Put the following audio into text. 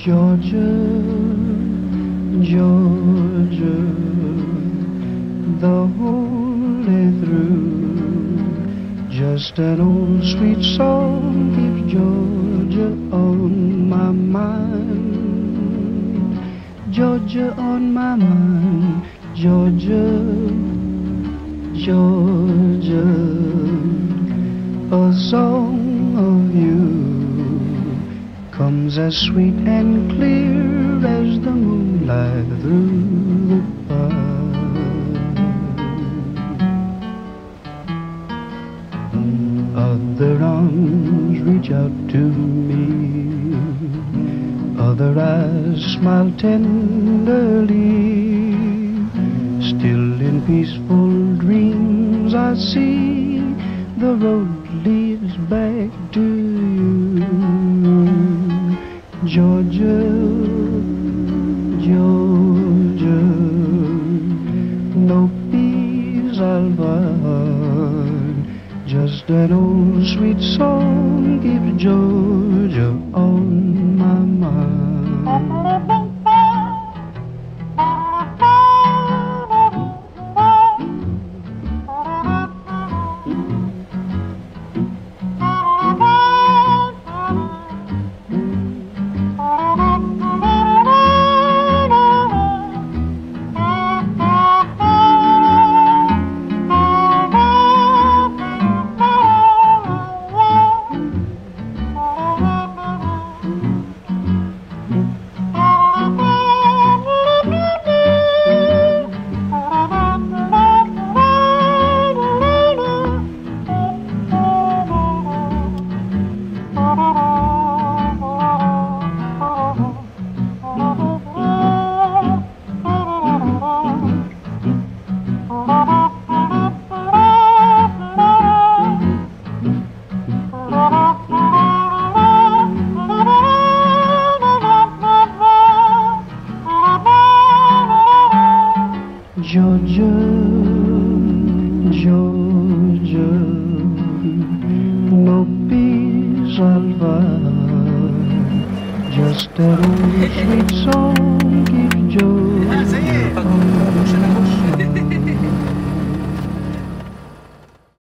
Georgia, Georgia, the whole day through, just an old sweet song keeps Georgia on my mind. Georgia on my mind, Georgia, Georgia, a song of you comes as sweet and clear as the moonlight through the pine. Other arms reach out to me, other eyes smile tenderly. Still in peaceful dreams I see the road leads back to you. Georgia, Georgia, no peace I'll find, just an old sweet song keeps Georgia on my mind. Georgia, Georgia, no peace I'll find, just an old sweet song keeps Georgia on my mind.